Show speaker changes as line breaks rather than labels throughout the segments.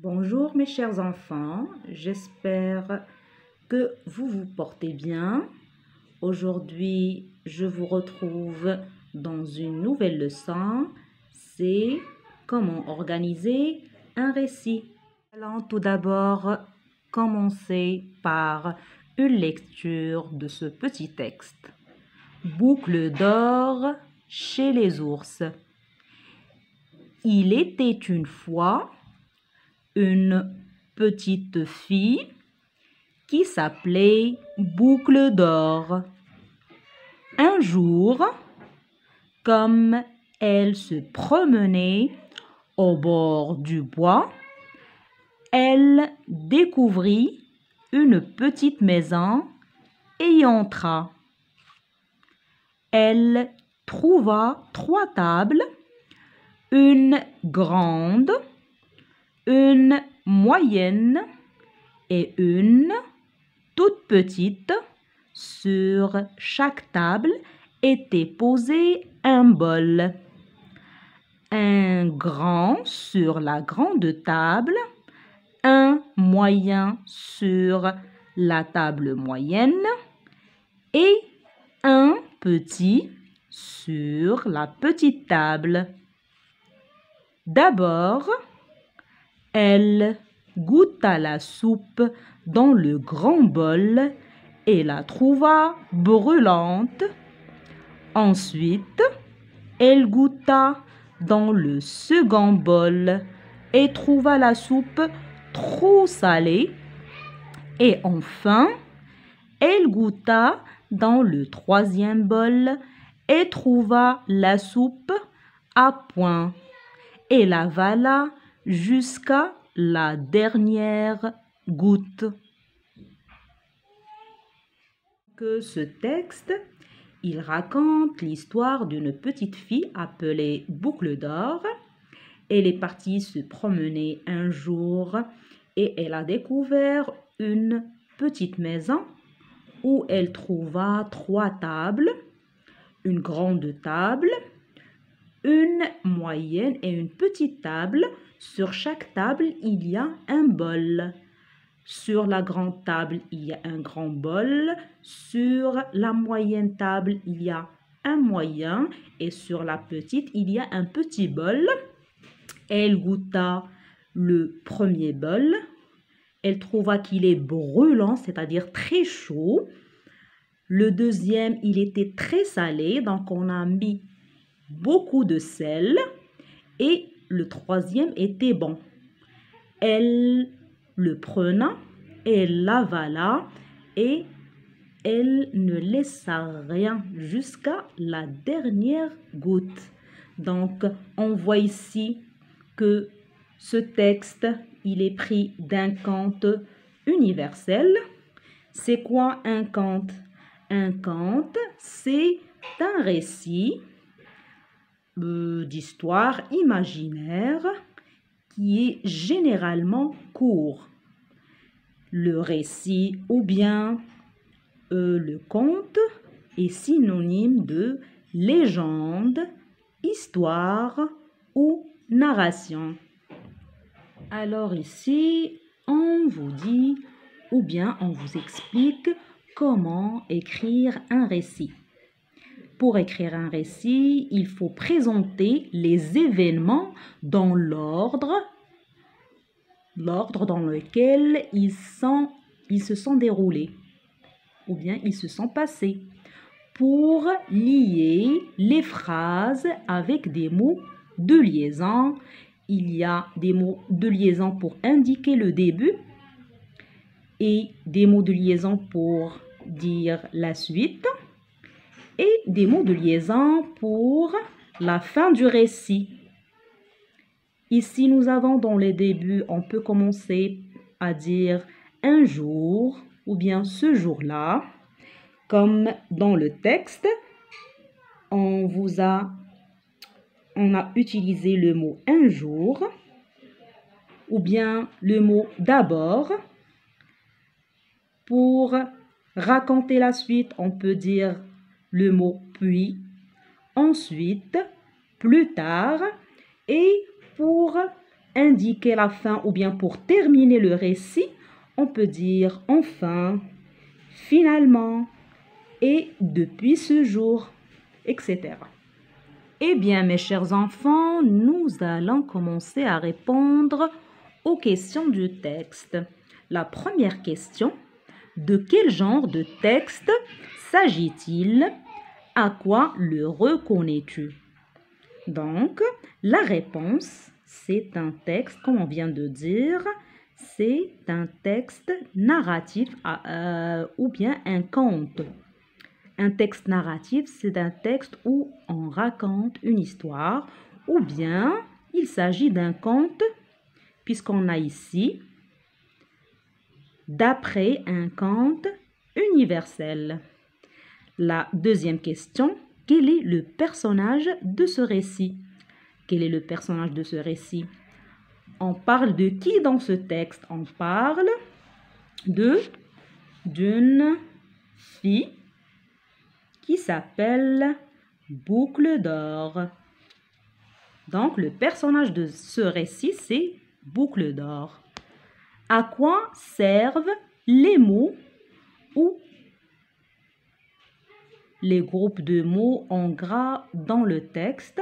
Bonjour mes chers enfants, j'espère que vous vous portez bien. Aujourd'hui, je vous retrouve dans une nouvelle leçon, c'est comment organiser un récit. Allons tout d'abord commencer par une lecture de ce petit texte. Boucle d'or chez les ours. Il était une fois une petite fille qui s'appelait Boucle d'or. Un jour, comme elle se promenait au bord du bois, elle découvrit une petite maison et y entra. Elle trouva 3 tables, une grande, une moyenne et une toute petite. Sur chaque table était posé un bol. Un grand sur la grande table, un moyen sur la table moyenne et un petit sur la petite table. D'abord, elle goûta la soupe dans le grand bol et la trouva brûlante. Ensuite, elle goûta dans le second bol et trouva la soupe trop salée. Et enfin, elle goûta dans le 3e bol et trouva la soupe à point. Et l'avala jusqu'à la dernière goutte. Que ce texte, il raconte l'histoire d'une petite fille appelée Boucle d'or. Elle est partie se promener un jour et elle a découvert une petite maison où elle trouva 3 tables, une grande table, une moyenne et une petite table. Sur chaque table, il y a un bol. Sur la grande table, il y a un grand bol. Sur la moyenne table, il y a un moyen. Et sur la petite, il y a un petit bol. Elle goûta le premier bol. Elle trouva qu'il est brûlant, c'est-à-dire très chaud. Le deuxième, il était très salé, donc on a mis beaucoup de sel. Et le 3e était bon. Elle le prena, elle l'avala et elle ne laissa rien jusqu'à la dernière goutte. Donc, on voit ici que ce texte, il est pris d'un conte universel. C'est quoi un conte? Un conte, c'est un récit d'histoire imaginaire qui est généralement court. Le récit ou bien le conte est synonyme de légende, histoire ou narration. Alors ici, on vous dit ou bien on vous explique comment écrire un récit. Pour écrire un récit, il faut présenter les événements dans l'ordre dans lequel ils se sont déroulés ou bien ils se sont passés. Pour lier les phrases avec des mots de liaison, il y a des mots de liaison pour indiquer le début et des mots de liaison pour dire la suite et des mots de liaison pour la fin du récit. Ici, nous avons dans les débuts, on peut commencer à dire un jour ou bien ce jour-là. Comme dans le texte, on a utilisé le mot un jour ou bien le mot d'abord. Pour raconter la suite, on peut dire le mot puis, ensuite, plus tard. Et pour indiquer la fin ou bien pour terminer le récit, on peut dire enfin, finalement et depuis ce jour, etc. Eh bien, mes chers enfants, nous allons commencer à répondre aux questions du texte. La première question, de quel genre de texte s'agit-il? À quoi le reconnais-tu? Donc, la réponse, c'est un texte, comme on vient de dire, c'est un texte narratif ou bien un conte. Un texte narratif, c'est un texte où on raconte une histoire ou bien il s'agit d'un conte puisqu'on a ici d'après un conte universel. La deuxième question, quel est le personnage de ce récit? Quel est le personnage de ce récit? On parle de qui dans ce texte? On parle d'une fille qui s'appelle Boucle d'Or. Donc, le personnage de ce récit, c'est Boucle d'Or. À quoi servent les mots ou les groupes de mots en gras dans le texte?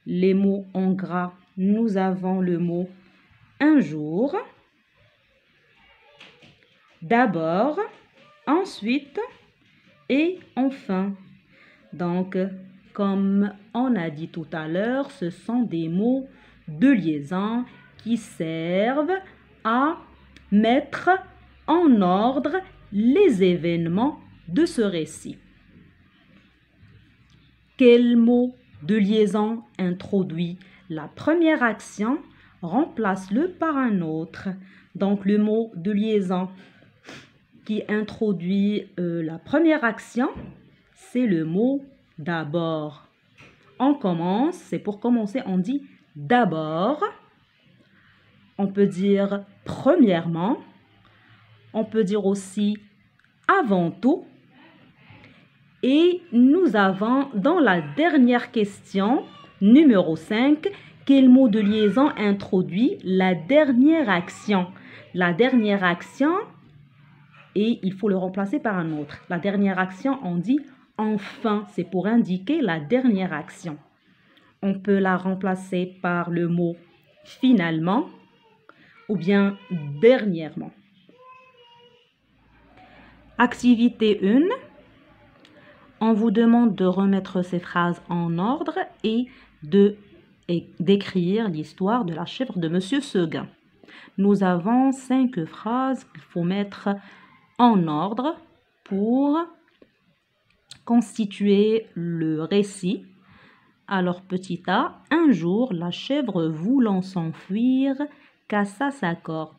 Les mots en gras, nous avons le mot un jour, d'abord, ensuite et enfin. Donc, comme on a dit tout à l'heure, ce sont des mots de liaison qui servent à mettre en ordre les événements de ce récit. Quel mot de liaison introduit la première action? Remplace-le par un autre. Donc, le mot de liaison qui introduit la première action, c'est le mot d'abord. On commence, c'est pour commencer, on dit d'abord. On peut dire premièrement. On peut dire aussi avant tout. Et nous avons dans la dernière question, numéro 5, quel mot de liaison introduit la dernière action? La dernière action, et il faut le remplacer par un autre. La dernière action, on dit enfin, c'est pour indiquer la dernière action. On peut la remplacer par le mot finalement ou bien dernièrement. Activité 1. On vous demande de remettre ces phrases en ordre et d'écrire l'histoire de la chèvre de Monsieur Seguin. Nous avons 5 phrases qu'il faut mettre en ordre pour constituer le récit. Alors, petit a, un jour, la chèvre voulant s'enfuir, cassa sa corde.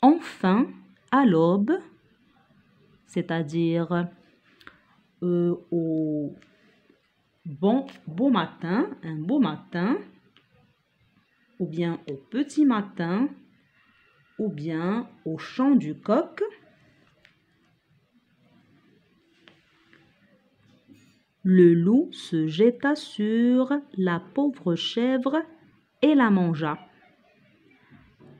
Enfin, à l'aube, c'est-à-dire au beau matin, un beau matin, ou bien au petit matin, ou bien au chant du coq, le loup se jeta sur la pauvre chèvre et la mangea.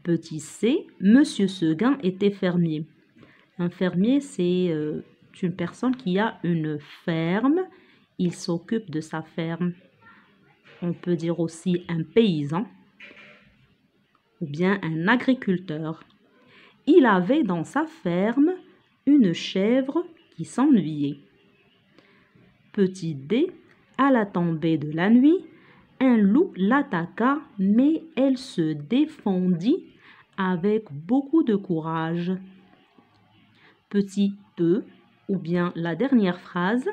Petit c, Monsieur Seguin était fermier. Un fermier, c'est une personne qui a une ferme. Il s'occupe de sa ferme. On peut dire aussi un paysan ou bien un agriculteur. Il avait dans sa ferme une chèvre qui s'ennuyait. Petit d, à la tombée de la nuit, un loup l'attaqua, mais elle se défendit avec beaucoup de courage. Petit e, ou bien la dernière phrase,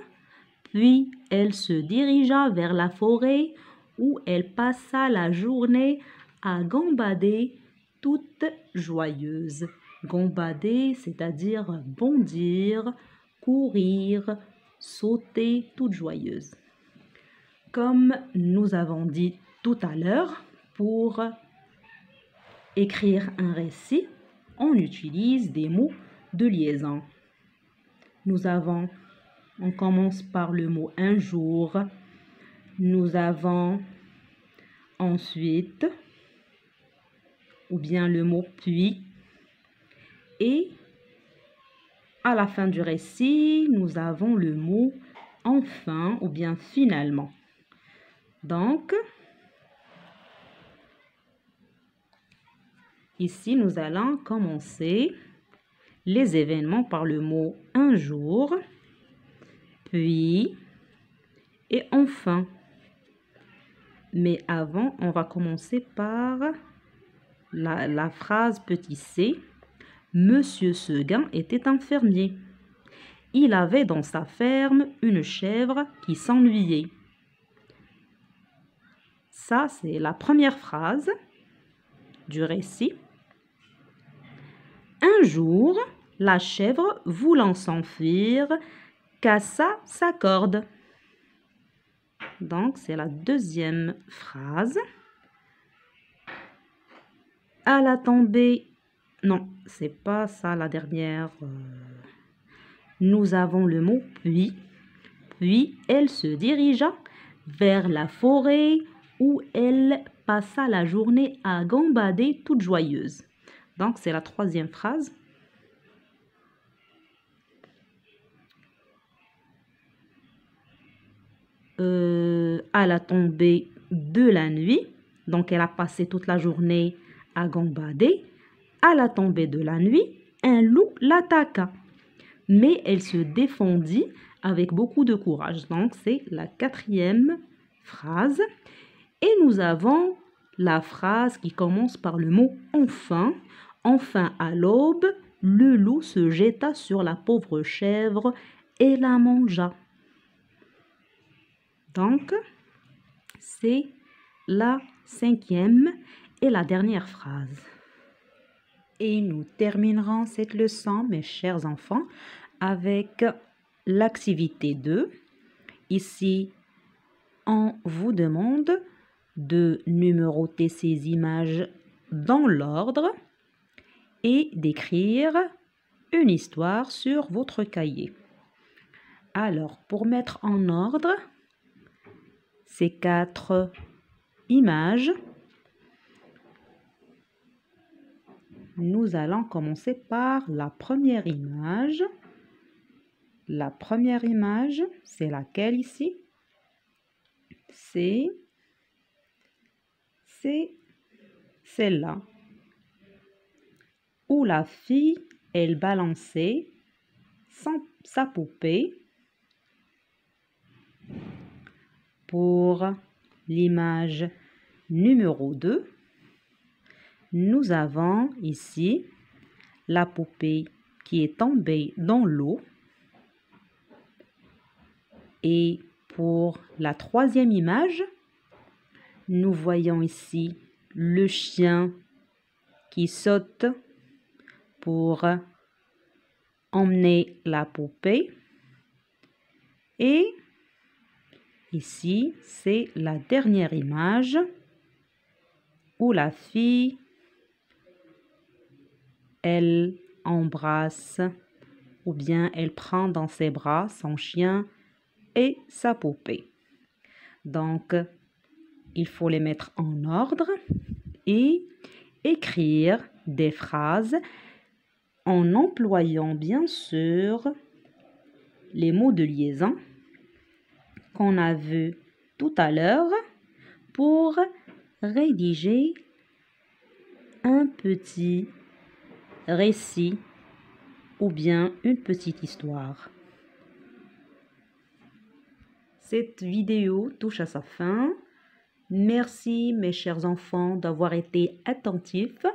puis elle se dirigea vers la forêt où elle passa la journée à gambader toute joyeuse. Gambader, c'est-à-dire bondir, courir, sauter toute joyeuse. Comme nous avons dit tout à l'heure, pour écrire un récit, on utilise des mots de liaison. On commence par le mot un jour. Nous avons ensuite ou bien le mot puis. Et à la fin du récit, nous avons le mot enfin ou bien finalement. Donc, ici, nous allons commencer les événements par le mot un jour, puis et enfin. Mais avant, on va commencer par la phrase petit c. Monsieur Seguin était un fermier. Il avait dans sa ferme une chèvre qui s'ennuyait. Ça, c'est la première phrase du récit. Un jour, la chèvre, voulant s'enfuir, cassa sa corde. Donc, c'est la deuxième phrase. À la tombée... Non, c'est pas ça la dernière. Nous avons le mot puis. Puis, elle se dirigea vers la forêt où elle passa la journée à gambader toute joyeuse. Donc, c'est la troisième phrase. À la tombée de la nuit, donc elle a passé toute la journée à gambader. À la tombée de la nuit, un loup l'attaqua, mais elle se défendit avec beaucoup de courage. Donc c'est la quatrième phrase. Et nous avons la phrase qui commence par le mot enfin. Enfin à l'aube, le loup se jeta sur la pauvre chèvre et la mangea. Donc, c'est la cinquième et la dernière phrase. Et nous terminerons cette leçon, mes chers enfants, avec l'activité 2. Ici, on vous demande de numéroter ces images dans l'ordre et d'écrire une histoire sur votre cahier. Alors, pour mettre en ordre ces 4 images, nous allons commencer par la première image. La première image, c'est laquelle ici? C'est celle-là, où la fille, elle balançait sa poupée. Pour l'image numéro 2, nous avons ici la poupée qui est tombée dans l'eau. Et pour la troisième image, nous voyons ici le chien qui saute pour emmener la poupée. Et ici, c'est la dernière image où la fille, elle embrasse ou bien elle prend dans ses bras son chien et sa poupée. Donc, il faut les mettre en ordre et écrire des phrases en employant bien sûr les mots de liaison qu'on a vu tout à l'heure pour rédiger un petit récit ou bien une petite histoire. Cette vidéo touche à sa fin. Merci mes chers enfants d'avoir été attentifs.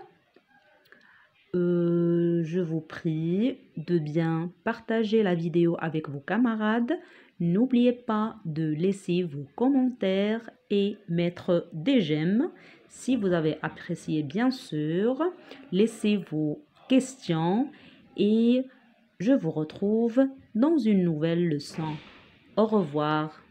Je vous prie de bien partager la vidéo avec vos camarades. N'oubliez pas de laisser vos commentaires et mettre des j'aime. Si vous avez apprécié, bien sûr, laissez vos questions et je vous retrouve dans une nouvelle leçon. Au revoir.